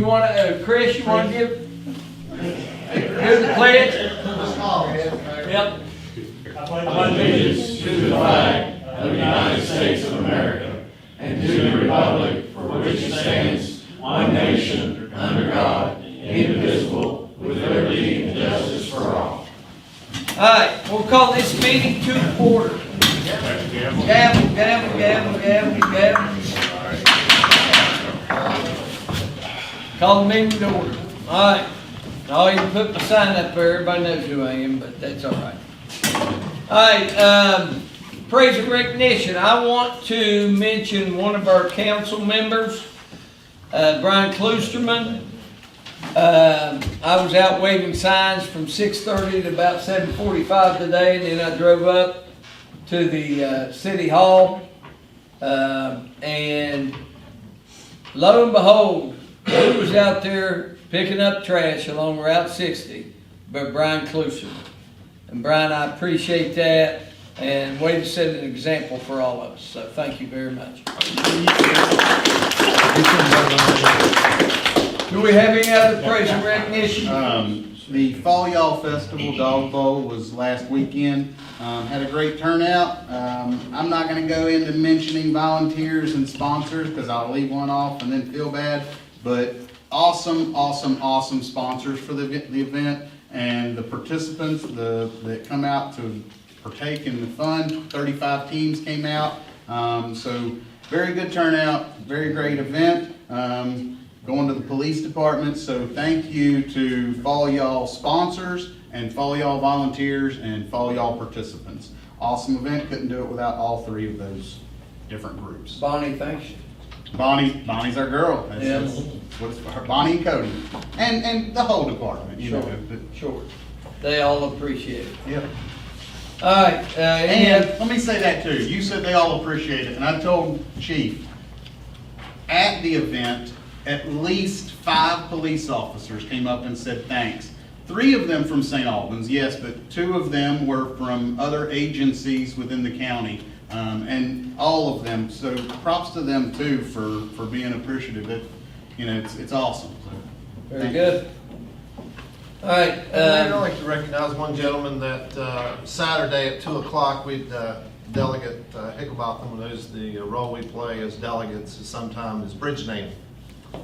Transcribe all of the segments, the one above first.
You want to, Chris, you want to give, do the pledge? Yep. Allegiance to the flag of the United States of America and to the republic for which it stands, one nation, under God, indivisible, with liberty and justice for all. All right, we'll call this meeting to order. Gavel, gavel, gavel, gavel, gavel. Call the meeting to order. All right. I'll even put my sign up there. Everybody knows who I am, but that's all right. All right. Praise and recognition. I want to mention one of our council members, Brian Kloosterman. I was out waving signs from 6:30 to about 7:45 today, and then I drove up to the city hall, and lo and behold, who was out there picking up trash along Route 60 but Brian Kloosterman. And Brian, I appreciate that, and way to set an example for all of us. So thank you very much. Do we have any other praise and recognition? The Fall Y'all Festival Dog Bowl was last weekend. Had a great turnout. I'm not going to go into mentioning volunteers and sponsors because I'll leave one off and then feel bad. But awesome, awesome, awesome sponsors for the event, and the participants that come out to partake in the fun. 35 teams came out. So very good turnout, very great event. Going to the police department, so thank you to Fall Y'all sponsors and Fall Y'all volunteers and Fall Y'all participants. Awesome event, couldn't do it without all three of those different groups. Bonnie, thanks. Bonnie's our girl. That's what it's for. Bonnie and Cody. And the whole department, you know. Sure. They all appreciate it. Yep. All right. And let me say that too. You said they all appreciate it, and I told Chief at the event, at least 5 police officers came up and said thanks. 3 of them from St. Albans, yes, but 2 of them were from other agencies within the county, and all of them. So props to them too for being appreciative. It's awesome. So, very good. All right. I'd like to recognize one gentleman that Saturday at 2 o'clock we'd Delegate Hicklebotham, knows the role we play as delegates is sometimes bridge naming.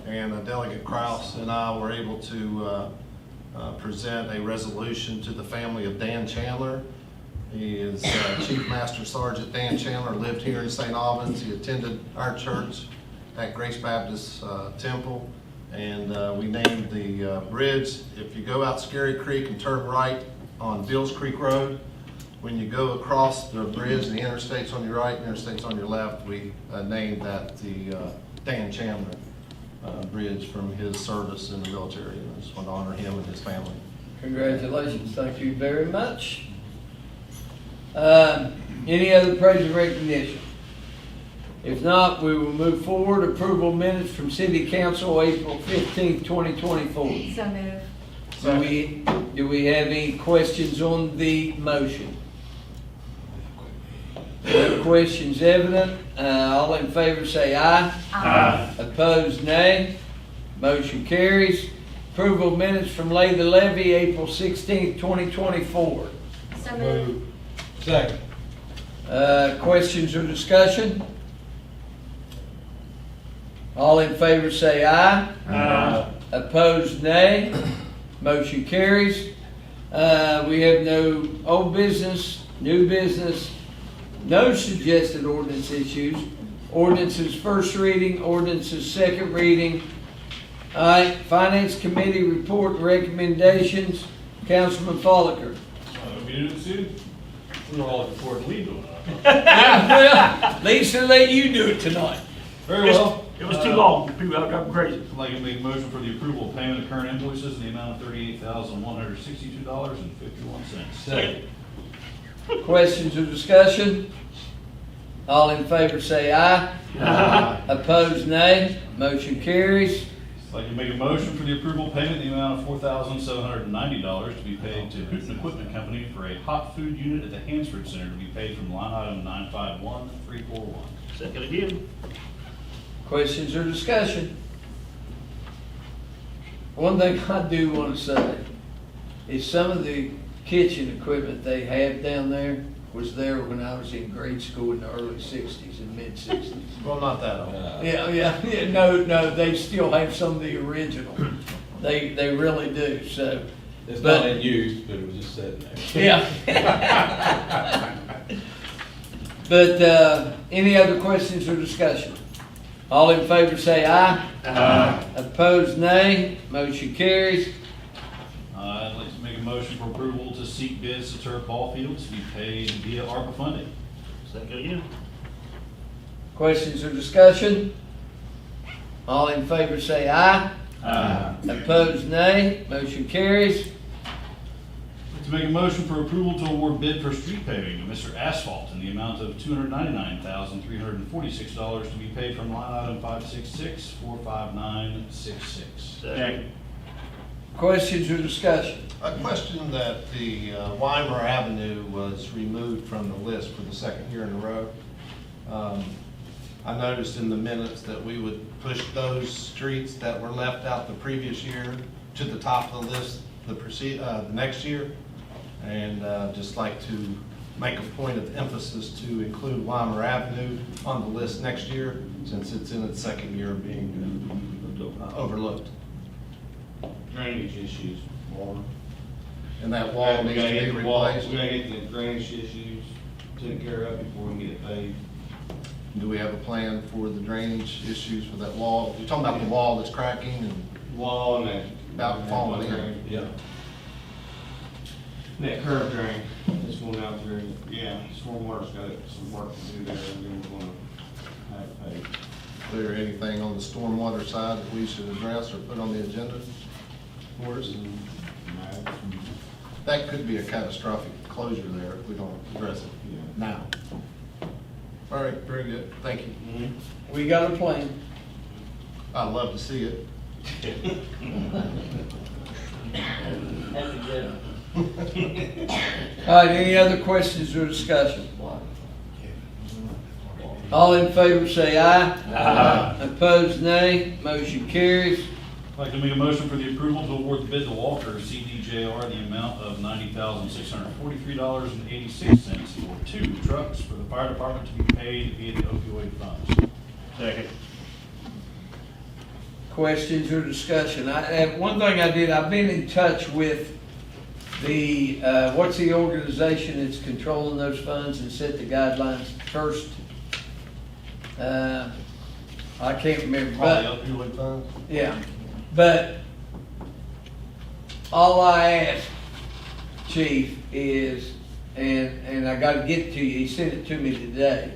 And Delegate Krause and I were able to present a resolution to the family of Dan Chandler. He is Chief Master Sergeant Dan Chandler, lived here in St. Albans. He attended our church at Grace Baptist Temple, and we named the bridge. If you go out Scary Creek and turn right on Bills Creek Road, when you go across the bridge, the interstate's on your right, the interstate's on your left, we named that the Dan Chandler bridge from his service in the military. And I just want to honor him and his family. Congratulations. Thank you very much. Any other praise and recognition? If not, we will move forward. Approval minutes from City Council, April 15th, 2024. So moved. Do we have any questions on the motion? No questions evident. All in favor say aye. Aye. Opposed, nay. Motion carries. Approval of minutes from Lay the Levy, April 16th, 2024. So moved. Second. Questions or discussion? All in favor say aye. Aye. Opposed, nay. Motion carries. We have no old business, new business, no suggested ordinance issues. Ordinances first reading, ordinances second reading. All right, Finance Committee report and recommendations. Councilman Folliker. We didn't see. We're all looking forward to leading. Well, Lisa, let you do it tonight. Very well. It was too long. People got crazy. I'd like to make a motion for the approval of payment of current invoices in the amount of $38,162.51. Second. Questions or discussion? All in favor say aye. Aye. Opposed, nay. Motion carries. I'd like to make a motion for the approval payment in the amount of $4,790 to be paid to Hooten Equipment Company for a hot food unit at the Hansford Center to be paid from line item 951341. Second again. Questions or discussion? One thing I do want to say is some of the kitchen equipment they have down there was there when I was in grade school in the early sixties and mid sixties. Well, not that old. Yeah, no, they still have some of the original. They really do, so. It's But- not in use, but it was just sitting there. Yeah. But, any other questions or discussion? All in favor say aye. Aye. Opposed, nay. Motion carries. I'd like to make a motion for approval to seek bids to turf ball fields to be paid via ARPA funding. Second again. Questions or discussion? All in favor say aye. Opposed, nay. Motion carries. I'd like to make a motion for approval to award bid for street paving to Mr. Asphalt in the amount of $299,346 to be paid from line item 566-45966. Second. Questions or discussion? A question that the Weimer Avenue was removed from the list for the second year in a row. I noticed in the minutes that we would push those streets that were left out the previous year to the top of the list the next year. And just like to make a point of emphasis to include Weimer Avenue on the list next year, since it's in its second year of being overlooked. Drainage issues, water. And that wall We needs gotta to be get the wall, we replaced. gotta get the drainage issues taken care of before we can get it paved. Do we have a plan for the drainage issues for that wall? You're talking about the wall that's cracking and Wall and that. About falling in. Yeah. That curb drain, this one out there, yeah, stormwater's got some work to do there, and then we're gonna have it paved. is there anything on the stormwater side that we should address or put on the agenda for us? That could be a catastrophic closure there if we don't address it now. All right, very good. Thank you. We got a plan. I'd love to see it. All right, any other questions or discussion? All in favor say aye. Opposed, nay. Motion carries. I'd like to make a motion for the approval to award the bid to Walker CDJR in the amount of $90,643.86 for 2 trucks for the fire department to be paid via the opioid funds. Second. Questions or discussion? One thing I did, I've been in touch with the, what's the organization that's controlling those funds and set the guidelines first? I can't remember, but. Probably opioid funds. Yeah, but all I ask, Chief, is, and I gotta get it to you, he sent it to me today,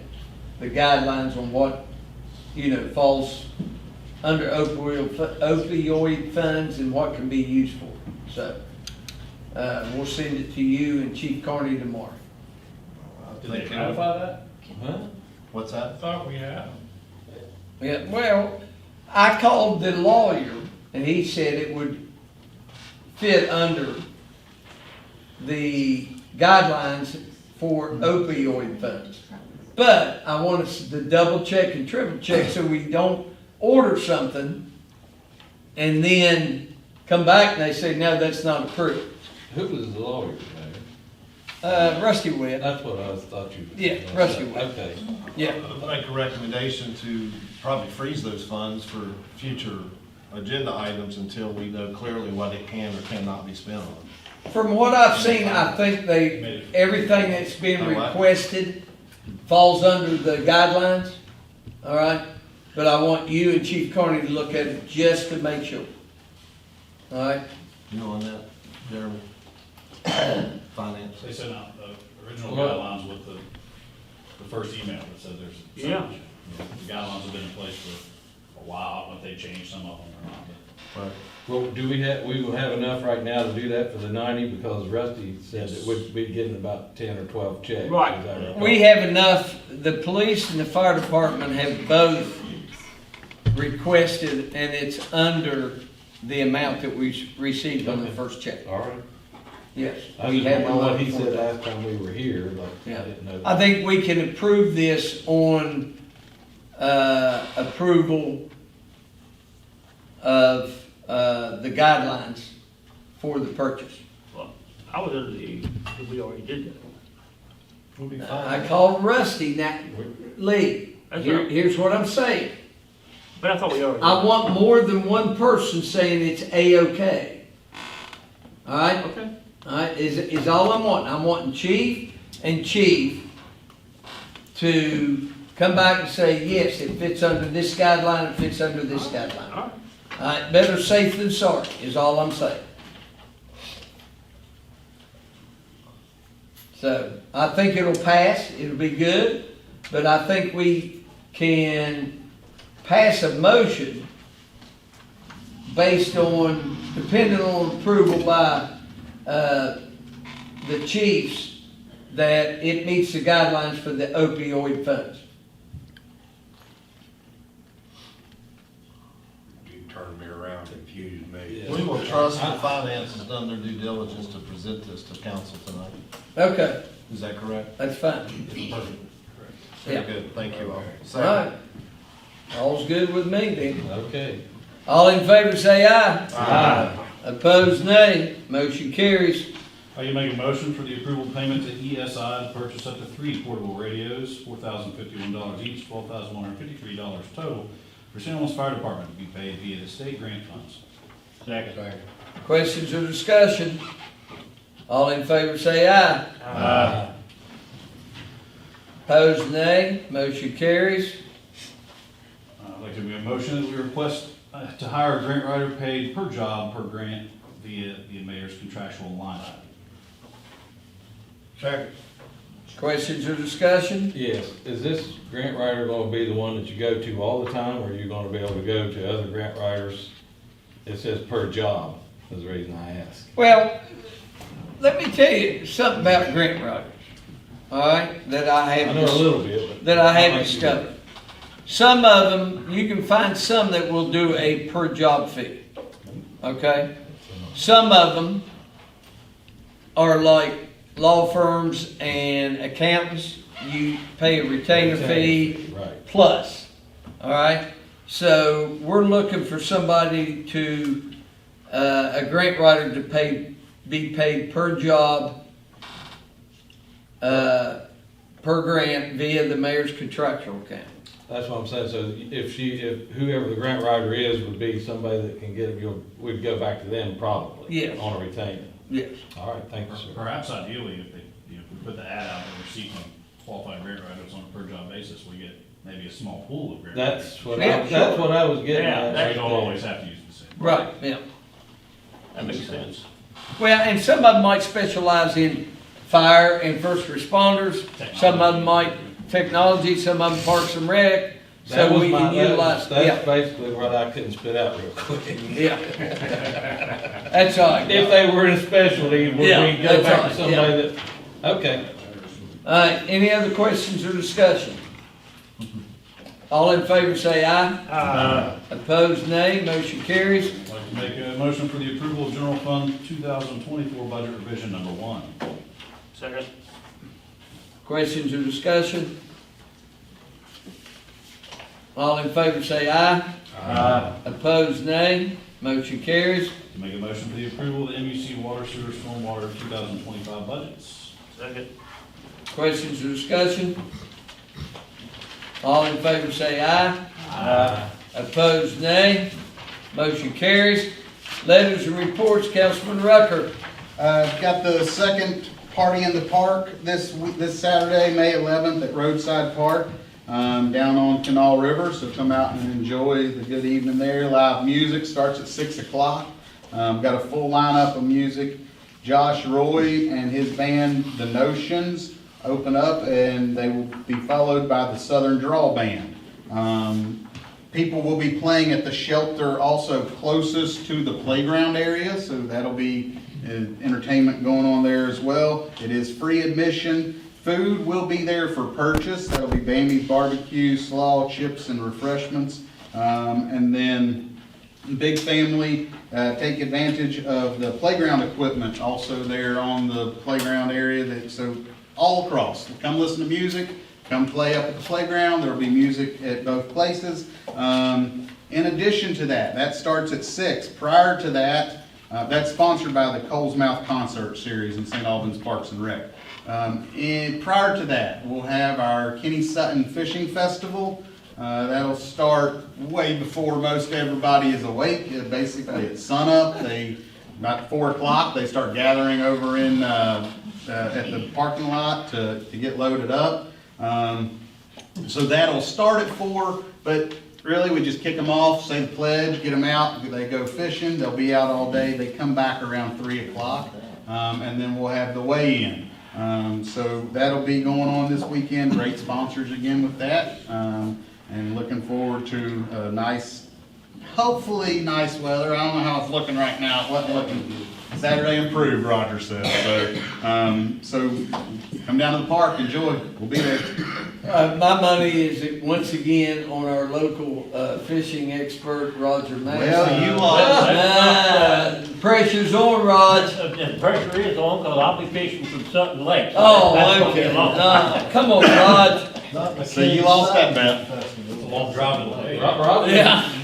the guidelines on what, falls under opioid funds and what can be used for. So, we'll send it to you and Chief Carney tomorrow. Did they ratify that? Huh? What's that? Thought we had. Yeah, well, I called the lawyer and he said it would fit under the guidelines for opioid funds. But I want us to double check and triple check so we don't order something and then come back and they say, no, that's not approved. Who was the lawyer, Mayor? Rusty Webb, That's what I thought you. Yeah, Rusty Webb. Okay. yeah. I'd make a recommendation to probably freeze those funds for future agenda items until we know clearly what it can or cannot be spent on. From what I've seen, I think everything that's been requested falls under the guidelines, all right? But I want you and Chief Carney to look at it just to make sure. All right? You know on that, Jeremy? Finance. They sent out the original Well- guidelines with the first email that said there's. Yeah. The guidelines have been in place for a while, but they changed some of them or not. Right. Well, we will have enough right now to do that for the 90 because Rusty said that we'd be getting about 10 or 12 checks. Right. Is that right? We have enough, the police and the fire department have both requested, and it's under the amount that we received on the first check. All right. Yes. I we just have don't know what he enough for said that. last time we were here, like, I Yeah. didn't know. I think we can approve this on, approval of, the guidelines for the purchase. Well, I was under the, we already did that. We'll be I called Rusty, now, Lee, That's right. here's what I'm saying. But I thought we already. I want more than one person saying it's A-okay. Alright? Okay. Alright, is all I'm wanting. I'm wanting chief and chief to come back and say, yes, it fits under this guideline, it fits under this guideline. All right. Alright, better safe than sorry, is all I'm saying. So, I think it'll pass, it'll be good, but I think we can pass a motion based on, depending on approval by, the chiefs, that it meets the guidelines for the opioid funds. You turned me around, confused me. We will trust the finance has done their due diligence to present this to council tonight. Okay, Is that correct? that's fine. Perfect. Yeah. Very good, thank you all. Alright. All's good with me then. Okay. All in favor say aye. Aye. Opposed, nay. Motion carries. You make a motion for the approval payment to ESI to purchase up to 3 portable radios, $4,051 each, $12,153 total, for St. Louis Fire Department to be paid via the state grant funds. Second. Questions or discussion? All in favor say aye. Aye. Opposed, nay. Motion carries. I'd like to make a motion that we request to hire a grant writer paid per job per grant via the mayor's contractual line item. Second. Questions or discussion? Yes, is this grant writer gonna be the one that you go to all the time, or are you gonna be able to go to other grant writers? It says per job, is the reason I ask. Well, let me tell you something about grant writers, all right, that I I know a have, little bit, but. that I have I'd like to- discovered. Some of them, you can find some that will do a per job fee, okay? Some of them are like law firms and accountants. You pay a retainer fee Right. plus, all right? So we're looking for somebody to, a grant writer to be paid per job, per grant via the mayor's contractual account. That's what I'm saying, so if whoever the grant writer is would be somebody that can get it, we'd go back to them probably. Yes. On a retainer. Yes. All right, thank you, sir. Perhaps ideally, if they, if we put the ad out and we're seeking qualified grant writers on a per job basis, we get maybe a small pool of grant writers. That's what Yeah, that's what I was getting Yeah, at. We don't always have to use the same. Right, yeah. That makes sense. Well, and some of them might specialize in fire and first responders. Some of them might technology, some of them parks and rec. That So was we can utilize, that's yeah, basically what I couldn't spit out real quick. yeah. That's all right. If they were in a specialty, would we Yeah, go that's back right, to somebody that, okay. All right, any other questions or discussion? All in favor say aye. Aye. Opposed, nay. Motion carries. I'd like to make a motion for the approval of General Fund 2024 Budget Revision Number 1. Second. Questions or discussion? All in favor say aye. Aye. Opposed, nay. Motion carries. To make a motion for the approval of the MUC Water Sewer Stormwater 2025 budgets. Second. Questions or discussion? All in favor say aye. Aye. Opposed, nay. Motion carries. Letters and reports, Councilman Rucker. Got the second party in the park this Saturday, May 11th at Roadside Park, down on Canal River. So come out and enjoy the good evening there. Live music starts at 6 o'clock. Got a full lineup of music. Josh Roy and his band, The Notions, open up, and they will be followed by the Southern Draw Band. People will be playing at the shelter also closest to the playground area, so that'll be entertainment going on there as well. It is free admission. Food will be there for purchase. That'll be Bambi's Barbecue, slaw, chips, and refreshments. And then big family, take advantage of the playground equipment also there on the playground area. So all across, come listen to music, come play up at the playground. There will be music at both places. In addition to that, that starts at 6. Prior to that, that's sponsored by the Coles Mouth Concert Series in St. Albans Parks and Rec. And prior to that, we'll have our Kenny Sutton Fishing Festival. That'll start way before most everybody is awake. Basically, at sunup, about 4 o'clock, they start gathering over in at the parking lot to get loaded up. So that'll start at 4, but really we just kick them off, say the pledge, get them out. They go fishing. They'll be out all day. They come back around 3 o'clock, and then we'll have the weigh-in. So that'll be going on this weekend. Great sponsors again with that. And looking forward to a nice, hopefully nice weather. I don't know how it's looking right now. It wasn't looking Saturday improved, Roger said. So come down to the park, enjoy. We'll be there. My money is once again on our local fishing expert, Roger Mason. Well, you lost. Pressure's on, Rod. The pressure is on, because I'll be fishing from Sutton Lake. Oh, That's gonna be okay. a long- Come on, Rod. So you lost that bet. Long drive today.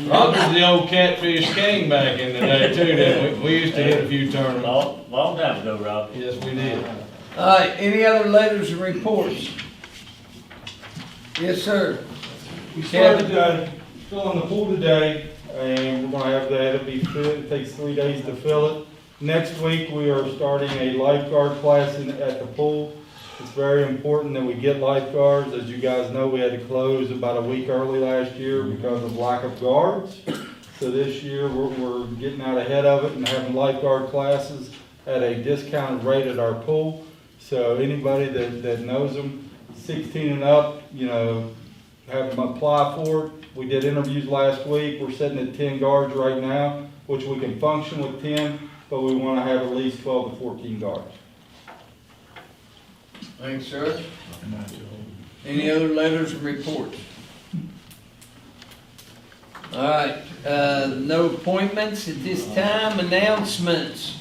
Roger's the old catfish king back in the day too, didn't we? We used to hit a few tournaments. Long time ago, Rob. Yes, we did. All right, any other letters and reports? Yes, sir. We started filling the pool today, and we're gonna have that, it'll be filled, it takes 3 days to fill it. Next week, we are starting a lifeguard class at the pool. It's very important that we get lifeguards. As you guys know, we had to close about a week early last year because of lack of guards. So this year, we're getting out ahead of it and having lifeguard classes at a discounted rate at our pool. So anybody that knows them, 16 and up, have them apply for it. We did interviews last week. We're sitting at 10 guards right now, which we can function with 10, but we want to have at least 12 to 14 guards. Thanks, sir. Any other letters and reports? All right, no appointments at this time. Announcements.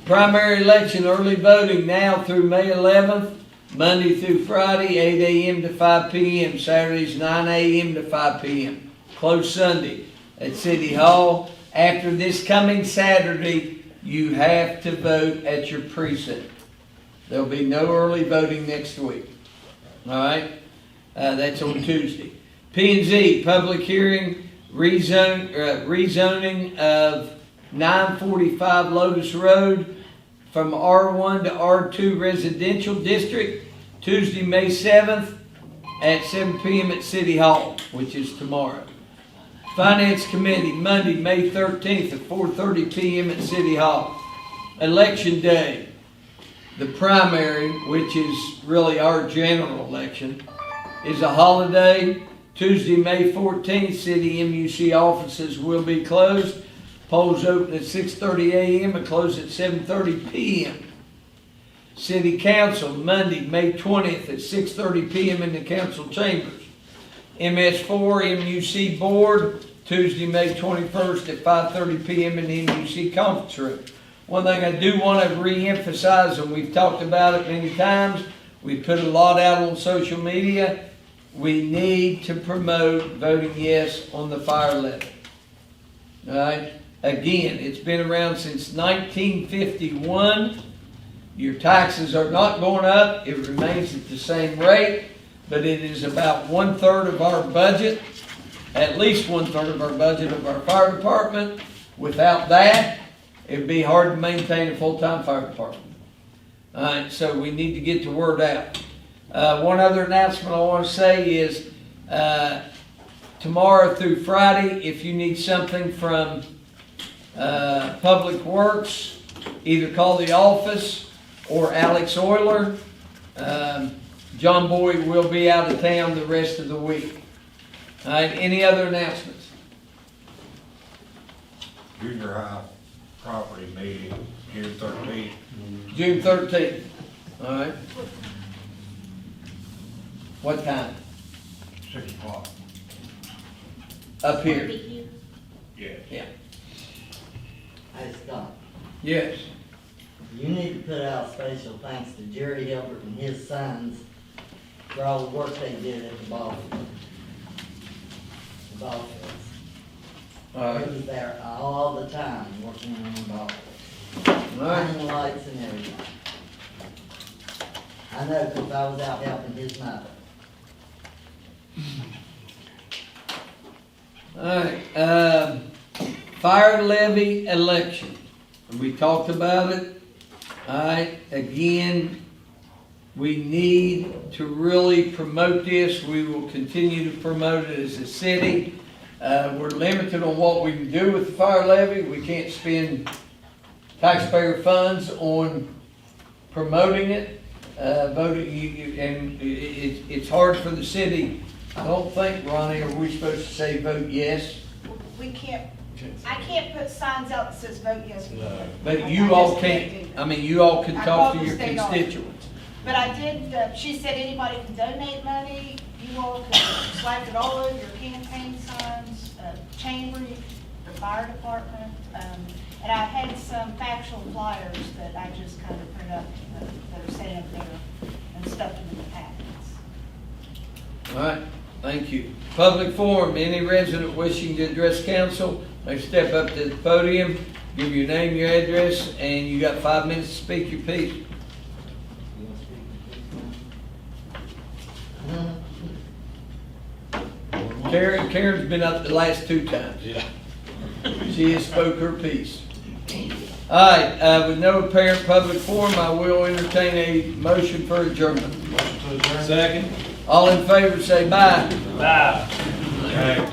Primary election early voting now through May 11th, Monday through Friday, 8 a.m. to 5 p.m., Saturdays 9 a.m. to 5 p.m. Closed Sunday at City Hall. After this coming Saturday, you have to vote at your precinct. There'll be no early voting next week. All right? That's on Tuesday. P&Z, public hearing, rezoning of 945 Lotus Road from R1 to R2 residential district, Tuesday, May 7th at 7 p.m. at City Hall, which is tomorrow. Finance Committee, Monday, May 13th at 4:30 p.m. at City Hall. Election Day, the primary, which is really our general election, is a holiday. Tuesday, May 14th, City MUC offices will be closed. Polls open at 6:30 a.m. and close at 7:30 p.m. City Council, Monday, May 20th at 6:30 p.m. in the council chambers. MS4 MUC Board, Tuesday, May 21st at 5:30 p.m. in the MUC conference room. One thing I do want to re-emphasize, and we've talked about it many times, we put a lot out on social media. We need to promote voting yes on the fire levy. All right? Again, it's been around since 1951. Your taxes are not going up. It remains at the same rate, but it is about 1/3 of our budget, at least 1/3 of our budget of our fire department. Without that, it'd be hard to maintain a full-time fire department. All right, so we need to get the word out. One other announcement I want to say is tomorrow through Friday, if you need something from Public Works, either call the office or Alex Euler. John Boyd will be out of town the rest of the week. All right, any other announcements? Junior high property meeting, June 13th. June 13th. All right. What time? 6 o'clock. Up here. Barbecue. Yeah. Yeah. Hey Scott, Yes. you need to put out special thanks to Jerry Hilbert and his sons for all the work they did at the ball field. The ball fields. All He right, was there all the time, working on the ball fields. all right. Running the lights and everything. I know, 'cause I was out helping his mother. All right, fire levy election. We talked about it. All right, again, we need to really promote this. We will continue to promote it as a city. We're limited on what we can do with the fire levy. We can't spend taxpayer funds on promoting it. Voting, and it's hard for the city. I don't think, Ronnie, are we supposed to say vote yes? We can't, I can't put signs out that says vote yes. But you all can't, I mean, you all can I talk called to the your state office. constituents. But I did, she said anybody can donate money, you all can slap it all over your campaign signs, chamber, the fire department. And I had some factual flyers that I just kind of printed up, that are sitting up there and stuffed them in the packets. All right, thank you. Public forum, any resident wishing to address council may step up to the podium, give your name, your address, and you got 5 minutes to speak your piece. Karen's been up the last 2 times. Yeah. She has spoke her piece. All right, with no apparent public forum, I will entertain a motion for adjournment. Motion to adjourn. Second? All in favor, say bye. Bye.